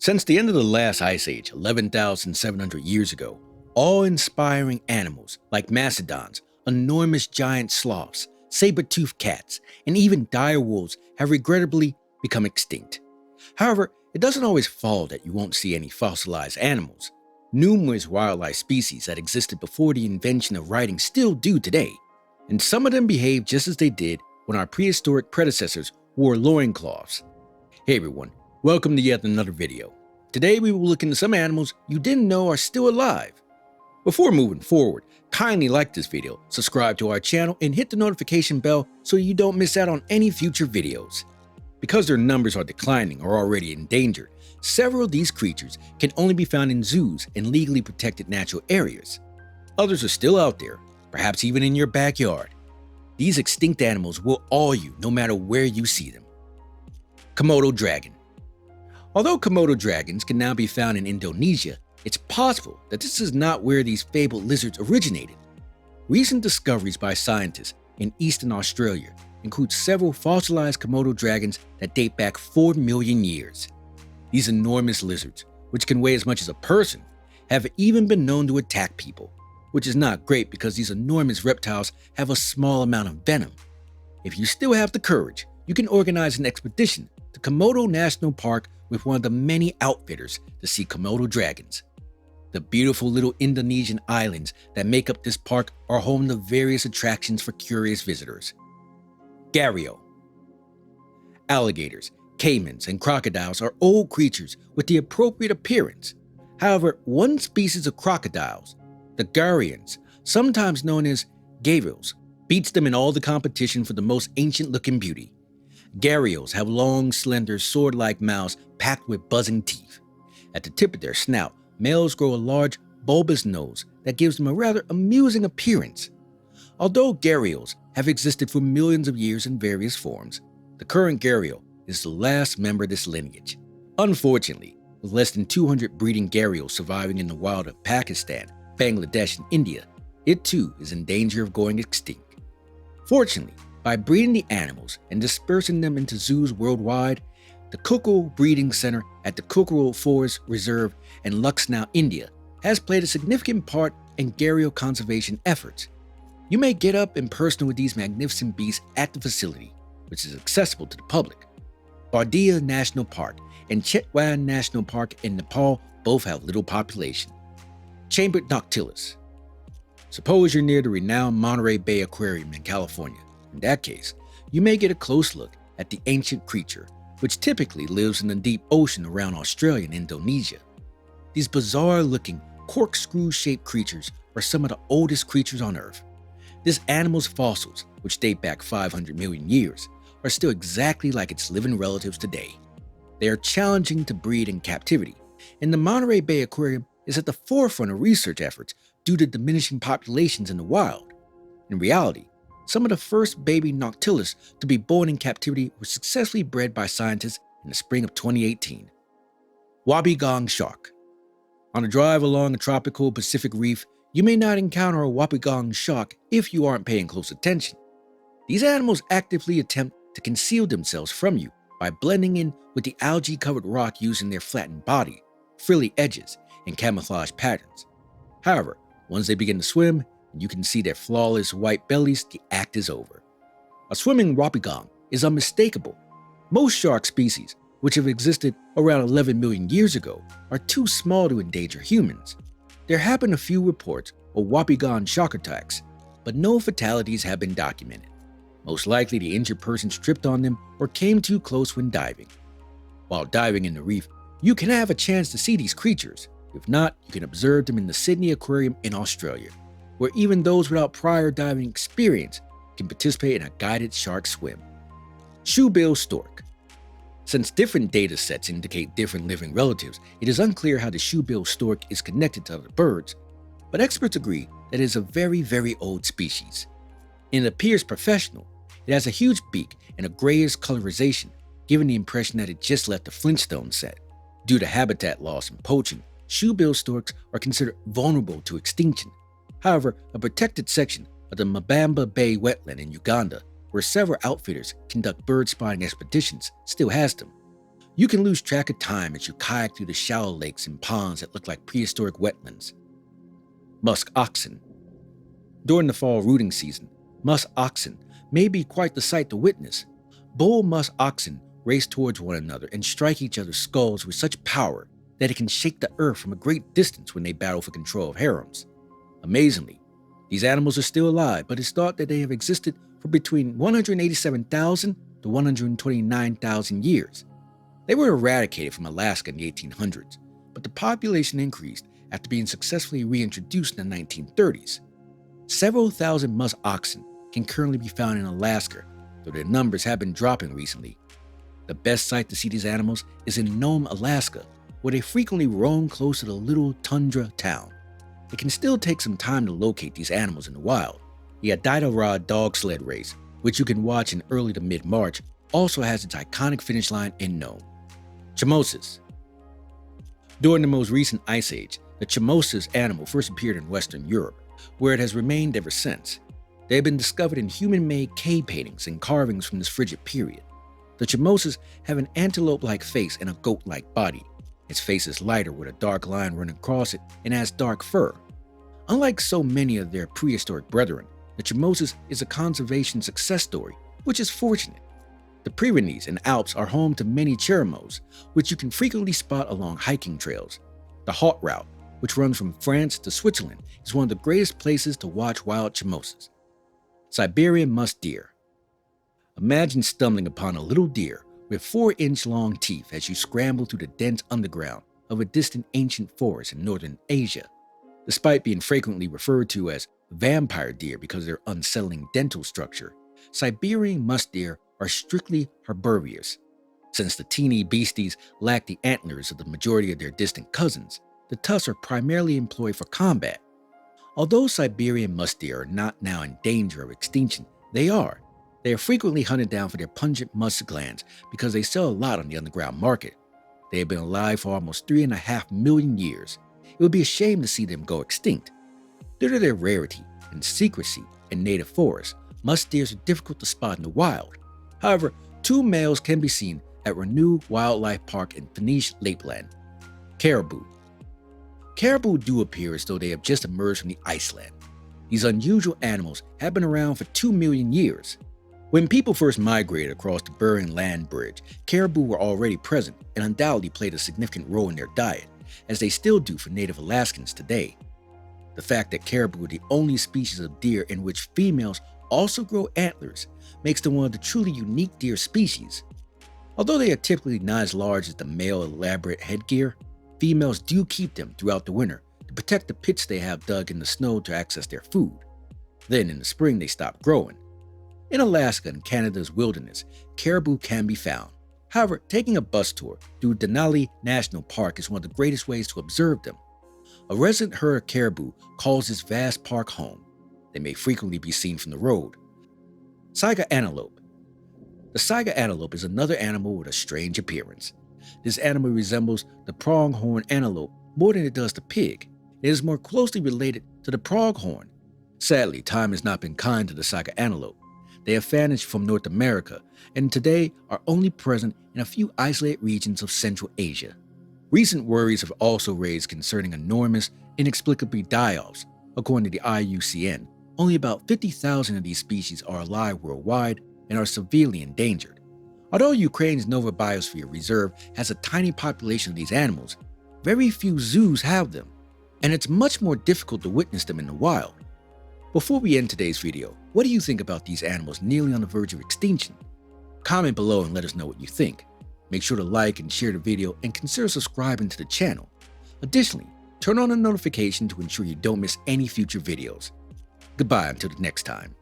Since the end of the last ice age, 11,700 years ago, awe-inspiring animals like mastodons, enormous giant sloths, saber-toothed cats, and even dire wolves have regrettably become extinct. However, it doesn't always follow that you won't see any fossilized animals. Numerous wildlife species that existed before the invention of writing still do today, and some of them behave just as they did when our prehistoric predecessors wore loincloths. Hey everyone, welcome to yet another video. Today we will look into some animals you didn't know are still alive. Before moving forward, kindly like this video, subscribe to our channel, and hit the notification bell so you don't miss out on any future videos. Because their numbers are declining or already endangered, several of these creatures can only be found in zoos and legally protected natural areas. Others are still out there, perhaps even in your backyard. These extinct animals will awe you no matter where you see them. Komodo dragon. Although Komodo dragons can now be found in Indonesia, it's possible that this is not where these fabled lizards originated. Recent discoveries by scientists in eastern Australia include several fossilized Komodo dragons that date back 4 million years. These enormous lizards, which can weigh as much as a person, have even been known to attack people, which is not great because these enormous reptiles have a small amount of venom. If you still have the courage, you can organize an expedition to Komodo National Park with one of the many outfitters to see Komodo dragons. The beautiful little Indonesian islands that make up this park are home to various attractions for curious visitors. Gharial. Alligators, caimans, and crocodiles are old creatures with the appropriate appearance. However, one species of crocodiles, the gharians, sometimes known as gharials, beats them in all the competition for the most ancient-looking beauty. Gharials have long, slender, sword-like mouths packed with buzzing teeth. At the tip of their snout, males grow a large, bulbous nose that gives them a rather amusing appearance. Although gharials have existed for millions of years in various forms, the current gharial is the last member of this lineage. Unfortunately, with less than 200 breeding gharials surviving in the wild of Pakistan, Bangladesh, and India, it too is in danger of going extinct. Fortunately, by breeding the animals and dispersing them into zoos worldwide, the Kukul Breeding Center at the Kukul Forest Reserve in Lucknow, India, has played a significant part in gharial conservation efforts. You may get up and personal with these magnificent beasts at the facility, which is accessible to the public. Bardia National Park and Chetwan National Park in Nepal both have little population. Chambered noctilus. Suppose you're near the renowned Monterey Bay Aquarium in California. In that case, you may get a close look at the ancient creature, which typically lives in the deep ocean around Australia and Indonesia. These bizarre-looking, corkscrew-shaped creatures are some of the oldest creatures on Earth. This animal's fossils, which date back 500 million years, are still exactly like its living relatives today. They are challenging to breed in captivity, and the Monterey Bay Aquarium is at the forefront of research efforts due to diminishing populations in the wild. In reality, some of the first baby noctilus to be born in captivity were successfully bred by scientists in the spring of 2018. Wobbegong shark. On a drive along a tropical Pacific reef, you may not encounter a wobbegong shark if you aren't paying close attention. These animals actively attempt to conceal themselves from you by blending in with the algae-covered rock using their flattened body, frilly edges, and camouflage patterns. However, once they begin to swim, and you can see their flawless white bellies, the act is over. A swimming wobbegong is unmistakable. Most shark species, which have existed around 11 million years ago, are too small to endanger humans. There have been a few reports of wobbegong shark attacks, but no fatalities have been documented. Most likely the injured person tripped on them or came too close when diving. While diving in the reef, you can have a chance to see these creatures. If not, you can observe them in the Sydney Aquarium in Australia, where even those without prior diving experience can participate in a guided shark swim. Shoebill stork. Since different data sets indicate different living relatives, it is unclear how the shoebill stork is connected to other birds, but experts agree that it is a very, very old species. And it appears professional. It has a huge beak and a grayish colorization, giving the impression that it just left the Flintstone set. Due to habitat loss and poaching, shoebill storks are considered vulnerable to extinction. However, a protected section of the Mbamba Bay wetland in Uganda, where several outfitters conduct bird spotting expeditions, still has them. You can lose track of time as you kayak through the shallow lakes and ponds that look like prehistoric wetlands. Musk oxen. During the fall rooting season, musk oxen may be quite the sight to witness. Bull musk oxen race towards one another and strike each other's skulls with such power that it can shake the earth from a great distance when they battle for control of harems. Amazingly, these animals are still alive, but it's thought that they have existed for between 187,000 to 129,000 years. They were eradicated from Alaska in the 1800s, but the population increased after being successfully reintroduced in the 1930s. Several thousand musk oxen can currently be found in Alaska, though their numbers have been dropping recently. The best site to see these animals is in Nome, Alaska, where they frequently roam close to the little tundra town. It can still take some time to locate these animals in the wild. The Iditarod dog sled race, which you can watch in early to mid-March, also has its iconic finish line in Nome. Chimoses. During the most recent ice age, the Chimoses animal first appeared in Western Europe, where it has remained ever since. They have been discovered in human-made cave paintings and carvings from this frigid period. The Chimoses have an antelope-like face and a goat-like body. Its face is lighter with a dark line running across it and has dark fur. Unlike so many of their prehistoric brethren, the Chimoses is a conservation success story, which is fortunate. The Pyrenees and Alps are home to many cherimots, which you can frequently spot along hiking trails. The Haute Route, which runs from France to Switzerland, is one of the greatest places to watch wild chimoses. Siberian musk deer. Imagine stumbling upon a little deer with 4-inch long teeth as you scramble through the dense underground of a distant ancient forest in northern Asia. Despite being frequently referred to as vampire deer because of their unsettling dental structure, Siberian musk deer are strictly herbivorous. Since the teeny beasties lack the antlers of the majority of their distant cousins, the tusks are primarily employed for combat. Although Siberian musk deer are not now in danger of extinction, they are. They are frequently hunted down for their pungent musk glands because they sell a lot on the underground market. They have been alive for almost 3.5 million years. It would be a shame to see them go extinct. Due to their rarity and secrecy in native forests, musk deer are difficult to spot in the wild. However, 2 males can be seen at Renew Wildlife Park in Finnish Lappland. Caribou. Caribou do appear as though they have just emerged from the iceland. These unusual animals have been around for 2 million years. When people first migrated across the Bering Land Bridge, caribou were already present and undoubtedly played a significant role in their diet, as they still do for native Alaskans today. The fact that caribou are the only species of deer in which females also grow antlers makes them one of the truly unique deer species. Although they are typically not as large as the male elaborate headgear, females do keep them throughout the winter to protect the pits they have dug in the snow to access their food. Then in the spring they stop growing. In Alaska and Canada's wilderness, caribou can be found. However, taking a bus tour through Denali National Park is one of the greatest ways to observe them. A resident herd of caribou calls this vast park home. They may frequently be seen from the road. Saiga antelope. The saiga antelope is another animal with a strange appearance. This animal resembles the pronghorn antelope more than it does the pig. It is more closely related to the pronghorn. Sadly, time has not been kind to the saiga antelope. They have vanished from North America and today are only present in a few isolated regions of Central Asia. Recent worries have also raised concerning enormous, inexplicably die-offs. According to the IUCN, only about 50,000 of these species are alive worldwide and are severely endangered. Although Ukraine's Nova Biosphere Reserve has a tiny population of these animals, very few zoos have them, and it's much more difficult to witness them in the wild. Before we end today's video, what do you think about these animals nearly on the verge of extinction? Comment below and let us know what you think. Make sure to like and share the video and consider subscribing to the channel. Additionally, turn on the notification to ensure you don't miss any future videos. Goodbye until the next time.